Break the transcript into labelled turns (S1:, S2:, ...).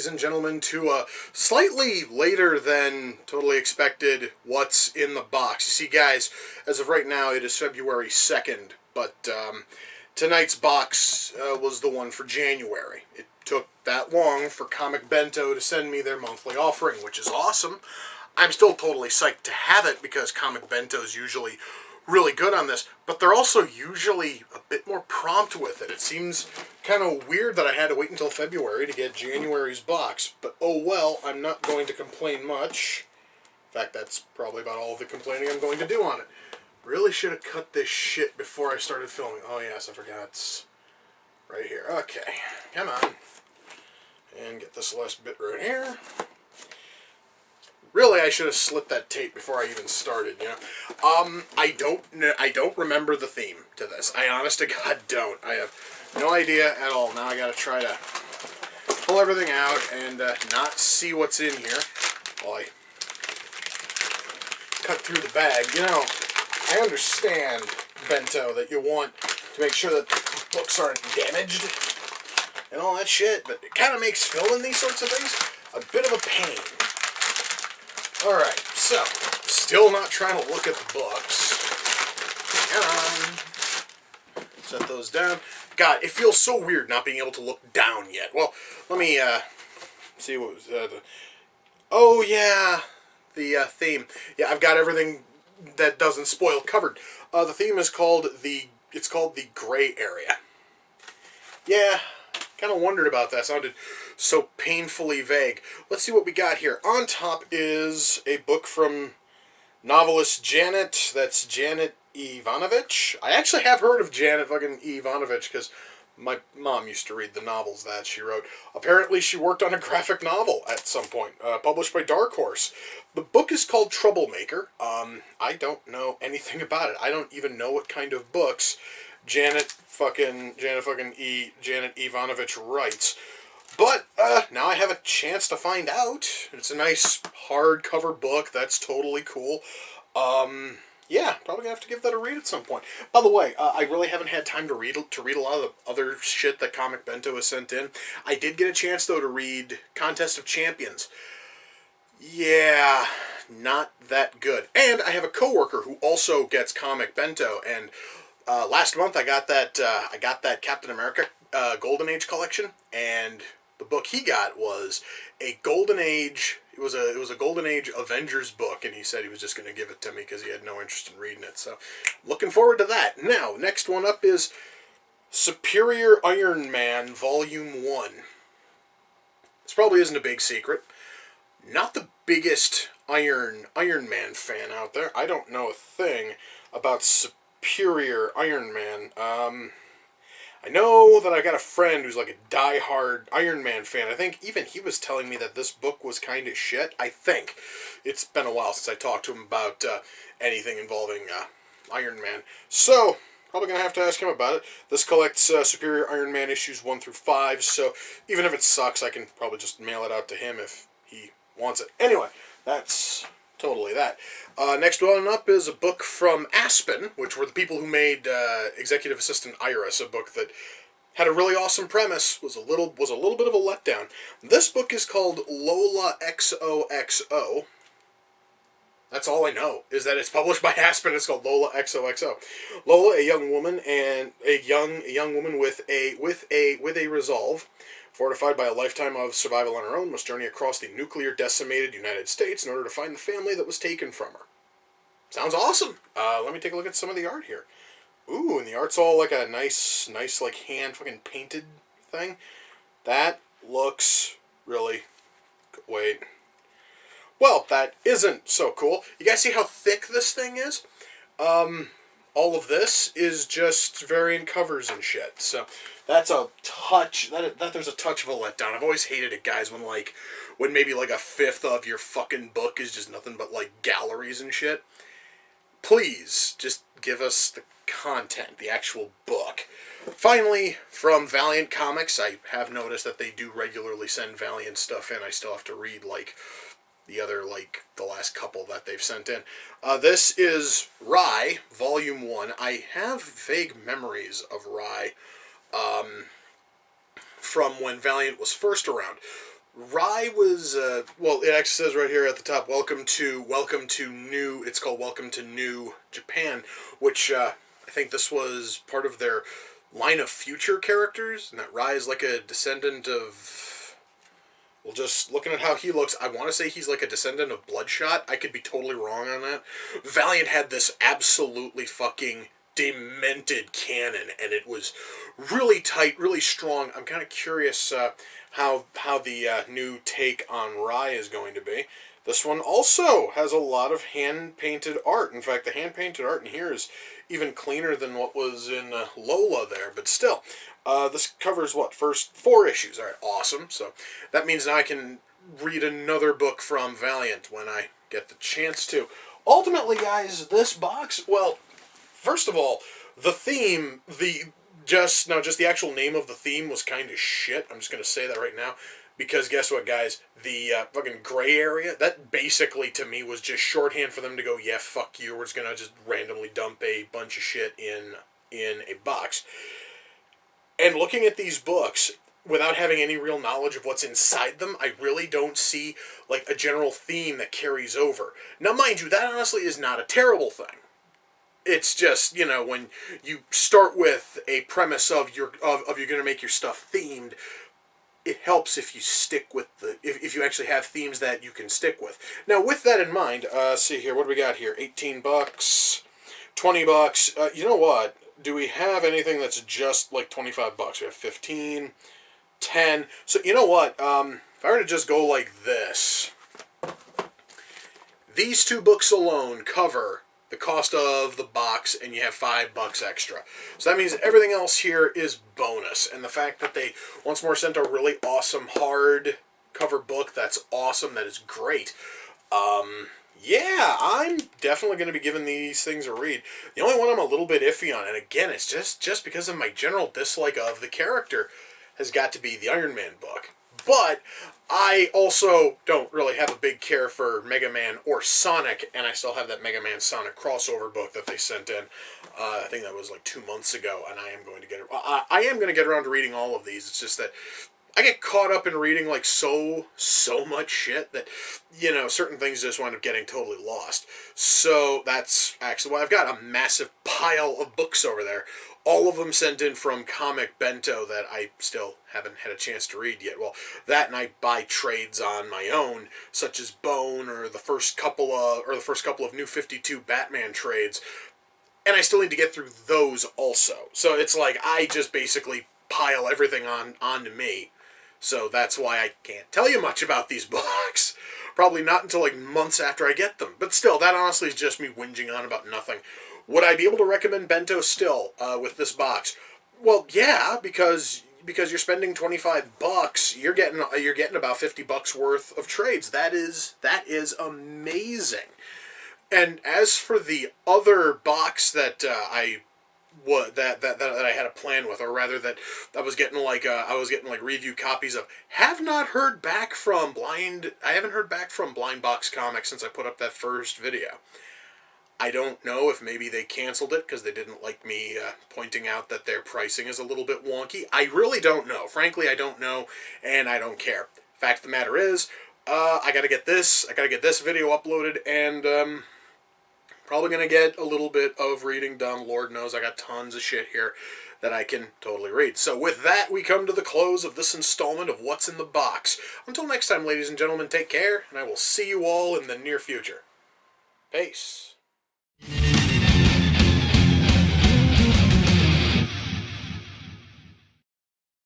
S1: ladies and gentlemen, to a slightly later than totally expected What's in the Box. You see, guys, as of right now, it is February 2nd, but tonight's box was the one for January. It took that long for Comic Bento to send me their monthly offering, which is awesome. I'm still totally psyched to have it because Comic Bento is usually really good on this, but they're also usually a bit more prompt with it. It seems kind of weird that I had to wait until February to get January's box, but oh well, I'm not going to complain much. In fact, that's probably about all the complaining I'm going to do on it. Really should have cut this shit before I started filming. Oh yes, I forgot. It's right here. Okay, come on. And get this last bit right here. Really, I should have slit that tape before I even started, you know. I don't remember the theme to this. I honest to God don't. I have no idea at all. Now I gotta try to pull everything out and not see what's in here while I cut through the bag. You know, I understand, Bento, that you want to make sure that the books aren't damaged and all that shit, but it kind of makes filming these sorts of things a bit of a pain. Alright, so, still not trying to look at the books. Come on. Set those down. God, it feels so weird not being able to look down yet. Well, let me, see what was, oh yeah, the, theme. Yeah, I've got everything that doesn't spoil covered. The theme is called it's called the Gray Area. Yeah, kind of wondered about that. Sounded so painfully vague. Let's see what we got here. On top is a book from novelist Janet. That's Janet Ivanovich. I actually have heard of Janet fucking Ivanovich because my mom used to read the novels that she wrote. Apparently she worked on a graphic novel at some point, published by Dark Horse. The book is called Troublemaker. I don't know anything about it. I don't even know what kind of books Janet Ivanovich writes. But now I have a chance to find out. It's a nice hardcover book. That's totally cool. Yeah, probably gonna have to give that a read at some point. By the way, I really haven't had time to read a lot of the other shit that Comic Bento has sent in. I did get a chance though to read Contest of Champions. Yeah, not that good. And I have a coworker who also gets Comic Bento, and last month I got that Captain America Golden Age collection, and the book he got was a Golden Age. It was a Golden Age Avengers book, and he said he was just going to give it to me because he had no interest in reading it. So, looking forward to that. Now, next one up is Superior Iron Man Volume 1. This probably isn't a big secret. Not the biggest Iron Man fan out there. I don't know a thing about Superior Iron Man. I know that I got a friend who's like a die-hard Iron Man fan. I think even he was telling me that this book was kind of shit. I think. It's been a while since I talked to him about anything involving Iron Man. So, probably going to have to ask him about it. This collects Superior Iron Man issues 1 through 5, so even if it sucks, I can probably just mail it out to him if he wants it. Anyway, that's totally that. Next one up is a book from Aspen, which were the people who made Executive Assistant Iris, a book that had a really awesome premise, was a little bit of a letdown. This book is called Lola XOXO. That's all I know, is that it's published by Aspen. It's called Lola XOXO. Lola, a young woman with a resolve, fortified by a lifetime of survival on her own, must journey across the nuclear-decimated United States in order to find the family that was taken from her. Sounds awesome. Let me take a look at some of the art here. Ooh, and the art's all like a nice like hand fucking painted thing. That looks really... Wait. Well, that isn't so cool. You guys see how thick this thing is? All of this is just variant covers and shit. So that's a touch. That there's a touch of a letdown. I've always hated it, guys, when maybe like a fifth of your fucking book is just nothing but like galleries and shit. Please just give us the content, the actual book. Finally, from Valiant Comics, I have noticed that they do regularly send Valiant stuff in. I still have to read like the other, like, the last couple that they've sent in. This is Rye, Volume 1. I have vague memories of Rye from when Valiant was first around. Rye was, well, it actually says right here at the top, welcome to new, it's called Welcome to New Japan, which, I think this was part of their line of future characters, and that Rye is like a descendant of, well, just looking at how he looks, I want to say he's like a descendant of Bloodshot. I could be totally wrong on that. Valiant had this absolutely fucking demented canon, and it was really tight, really strong. I'm kind of curious how the new take on Rye is going to be. This one also has a lot of hand-painted art. In fact, the hand-painted art in here is even cleaner than what was in Lola there, but still. This covers, what, first 4 issues. Alright, awesome. So that means now I can read another book from Valiant when I get the chance to. Ultimately, guys, this box, well, first of all, the theme, just the actual name of the theme was kind of shit. I'm just going to say that right now. Because guess what, guys? The fucking gray area, that basically, to me, was just shorthand for them to go, yeah, fuck you, we're just going to just randomly dump a bunch of shit in a box. And looking at these books, without having any real knowledge of what's inside them, I really don't see, like, a general theme that carries over. Now, mind you, that honestly is not a terrible thing. It's just, you know, when you start with a premise of you're going to make your stuff themed, it helps if you stick with if you actually have themes that you can stick with. Now, with that in mind, see here, what do we got here? $18, $20. You know what? Do we have anything that's just like $25? We have 15, 10. So you know what? If I were to just go like this, these 2 books alone cover the cost of the box, and you have $5 extra. So that means everything else here is bonus. And the fact that they once more sent a really awesome hard cover book, that's awesome. That is great. Yeah, I'm definitely going to be giving these things a read. The only one I'm a little bit iffy on, and again, it's just because of my general dislike of the character, has got to be the Iron Man book. But I also don't really have a big care for Mega Man or Sonic, and I still have that Mega Man Sonic crossover book that they sent in. I think that was like 2 months ago, and I am going to get around to reading all of these. It's just that I get caught up in reading like so much shit that, you know, certain things just wind up getting totally lost. So that's actually why I've got a massive pile of books over there. All of them sent in from Comic Bento that I still haven't had a chance to read yet. Well, that and I buy trades on my own, such as Bone or the first couple of New 52 Batman trades, and I still need to get through those also. So it's like I just basically pile everything onto me. So that's why I can't tell you much about these books. Probably not until like months after I get them. But still, that honestly is just me whinging on about nothing. Would I be able to recommend Bento still with this box? Well, yeah, because you're spending $25, you're getting about $50 worth of trades. That is amazing. And as for the other box that I had a plan with, or rather that I was getting like review copies of. I haven't heard back from Blind Box Comics since I put up that first video. I don't know if maybe they canceled it because they didn't like me pointing out that their pricing is a little bit wonky. I really don't know. Frankly, I don't know, and I don't care. Fact of the matter is, I gotta get this video uploaded, and probably going to get a little bit of reading done. Lord knows I got tons of shit here that I can totally read. So with that, we come to the close of this installment of What's in the Box. Until next time, ladies and gentlemen, take care, and I will see you all in the near future. Peace.